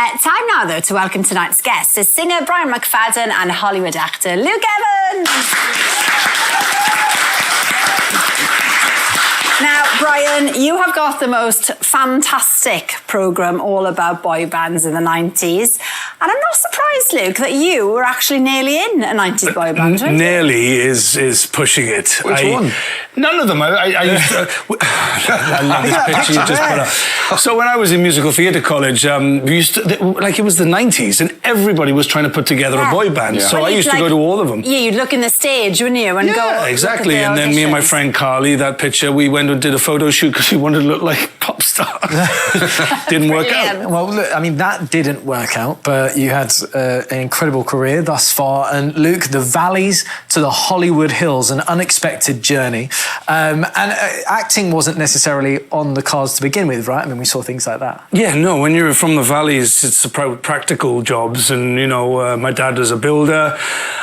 Time now, though, to welcome tonight's guests is singer Brian McFadden and Hollywood actor Luke Evans. Now, Brian, you have got the most fantastic programme all about boy bands in the 90s. And I'm not surprised, Luke, that you were actually nearly in a 90s boy band, weren't you? Nearly is pushing it. Which one? None of them. I used to... I love this picture you just put up. So when I was in musical theatre college, we used to... Like, it was the 90s, and everybody was trying to put together a boy band. Yeah. So I used to go to all of them. Yeah, you'd look in the stage, wouldn't you? And go, exactly. And then me and my friend Carly, that picture, we went and did a photo shoot because we wanted to look like pop stars. Didn't work out. Well, look, I mean, that didn't work out, but you had an incredible career thus far. And Luke, the valleys to the Hollywood hills, an unexpected journey. And acting wasn't necessarily on the cards to begin with, right? I mean, we saw things like that. Yeah, no, when you're from the valleys, it's practical jobs. And, you know, my dad was a builder.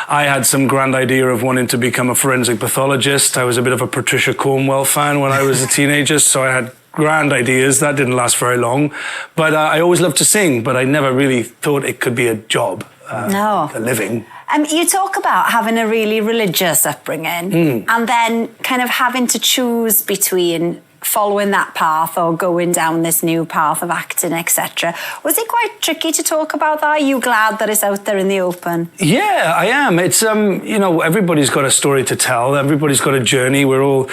I had some grand idea of wanting to become a forensic pathologist. I was a bit of a Patricia Cornwell fan when I was a teenager, so I had grand ideas. That didn't last very long. But I always loved to sing, but I never really thought it could be a job, a living. You talk about having a really religious upbringing and then kind of having to choose between following that path or going down this new path of acting, etc. Was it quite tricky to talk about that? Are you glad that it's out there in the open? Yeah, I am. It's you know, everybody's got a story to tell. Everybody's got a journey. We're all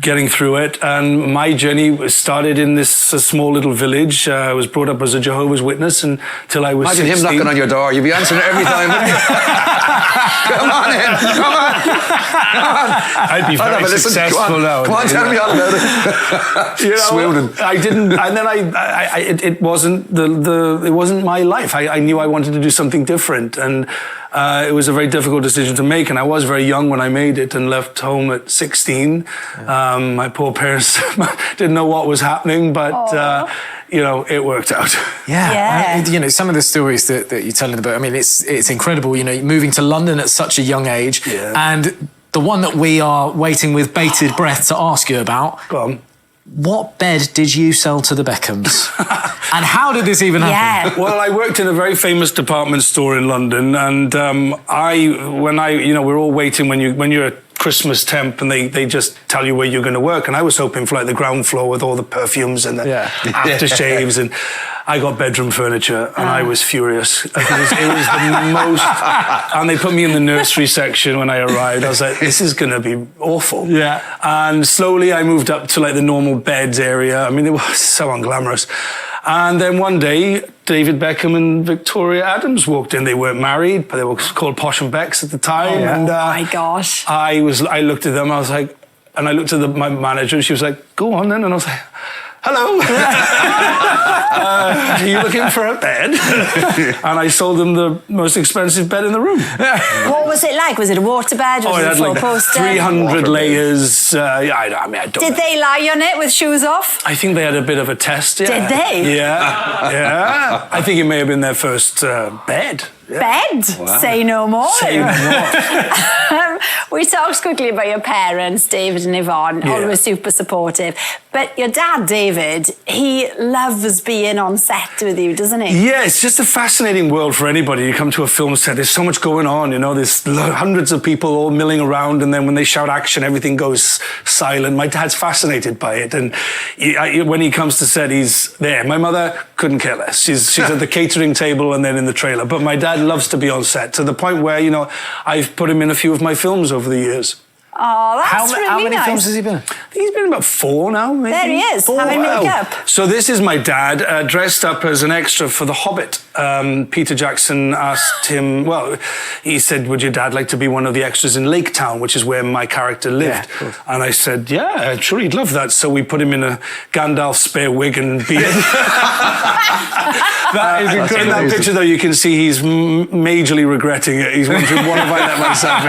getting through it. And my journey started in this small little village. I was brought up as a Jehovah's Witness until I was 16. Imagine him knocking on your door. You'd be answering it every time, wouldn't you? Come on in, come on. I'd be very successful now. Come on, tell me all about it. You know, Swooning. I didn't, and then it wasn't it wasn't my life. I knew I wanted to do something different, and it was a very difficult decision to make. And I was very young when I made it, and left home at 16. My poor parents didn't know what was happening, but. You know, it worked out. Yeah. You know, some of the stories that you tell in the book, I mean, it's incredible, you know, moving to London at such a young age. Yeah. And the one that we are waiting with bated breath to ask you about. Go on. What bed did you sell to the Beckhams? And how did this even happen? Well, I worked in a very famous department store in London, and we're all waiting when you're a Christmas temp, and they just tell you where you're going to work. And I was hoping for like the ground floor with all the perfumes and the aftershaves, and I got bedroom furniture, and I was furious. It was the most. And they put me in the nursery section when I arrived. I was like, this is going to be awful. Yeah. And slowly I moved up to like the normal beds area. I mean, it was so unglamorous. And then one day, David Beckham and Victoria Adams walked in. They weren't married, but they were called Posh Becks at the time. Oh, and my gosh. I looked at them, I was like, and I looked at my manager, and she was like, go on then. And I was like, hello. Are you looking for a bed? And I sold them the most expensive bed in the room. What was it like? Was it a water bed? Was it a four-poster? 300 layers. Did they lie on it with shoes off? I think they had a bit of a test, yeah. Did they? Yeah. I think it may have been their first bed. Yeah. Bed? Wow. Say no more. Say no more. We talked quickly about your parents, David and Yvonne, always super supportive. But your dad, David, he loves being on set with you, doesn't he? Yeah, it's just a fascinating world for anybody. You come to a film set, there's so much going on, you know, there's hundreds of people all milling around, and then when they shout action, everything goes silent. My dad's fascinated by it, and when he comes to set, he's there. My mother couldn't care less. She's at the catering table and then in the trailer, but my dad loves to be on set, to the point where, you know, I've put him in a few of my films over the years. Oh, that's really nice. How many films has he been in? I think he's been in about 4 now, maybe. There he is, having makeup. So this is my dad, dressed up as an extra for The Hobbit. Peter Jackson asked him, well, he said, would your dad like to be one of the extras in Lake Town, which is where my character lived? Yeah, and I said, yeah, I'm sure he'd love that. So we put him in a Gandalf spare wig and beard. That is incredible. In that picture, though, you can see he's majorly regretting it. He's wondering, what have I let myself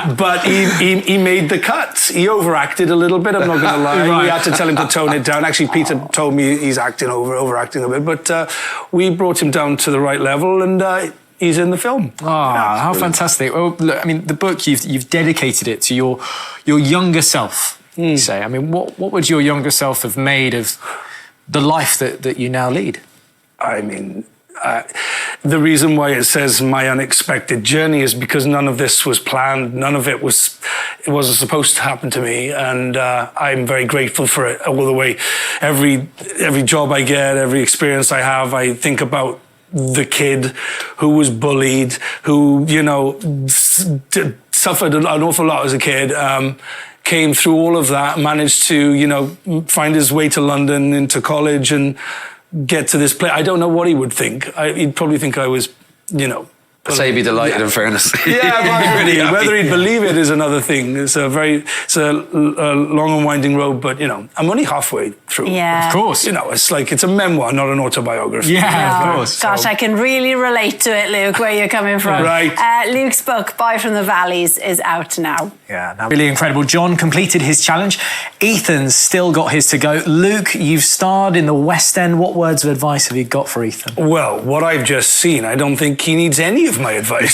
in for? But he made the cut. He overacted a little bit, I'm not going to lie. Right. We had to tell him to tone it down. Actually, Peter told me he's overacting a bit, but we brought him down to the right level, and he's in the film. How fantastic. Well, look, I mean, the book, you've dedicated it to your younger self, you say. I mean, what would your younger self have made of the life that you now lead? I mean, the reason why it says my unexpected journey is because none of this was planned. None of it wasn't supposed to happen to me. And I'm very grateful for it all the way. Every job I get, every experience I have, I think about the kid who was bullied, who, you know, suffered an awful lot as a kid, came through all of that, managed to, you know, find his way to London, into college, and get to this place. I don't know what he would think. He'd probly think I was, you know... I'd say he'd be delighted, in fairness. Yeah, whether he'd believe it is another thing. It's a long and winding road, but, you know, I'm only halfway through. Yeah. Of course. You know, it's like, it's a memoir, not an autobiography. Yeah, of course. Gosh, I can really relate to it, Luke, where you're coming from. Right. Luke's book, Boy from the Valleys, is out now. Yeah, really incredible. John completed his challenge. Ethan's still got his to go. Luke, you've starred in the West End. What words of advice have you got for Ethan? Well, what I've just seen, I don't think he needs any of my advice.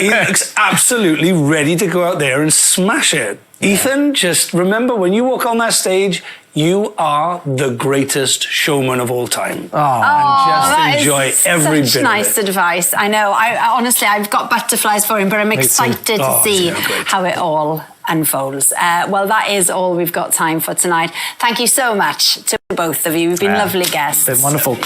He looks absolutely ready to go out there and smash it. Ethan, just remember, when you walk on that stage, you are the greatest showman of all time. And just enjoy every bit such nice of it. advice. I know. I honestly, I've got butterflies for him, but I'm excited to see how it all unfolds. Well, that is all we've got time for tonight. Thank you so much to both of you. You've been lovely guests. It's been wonderful.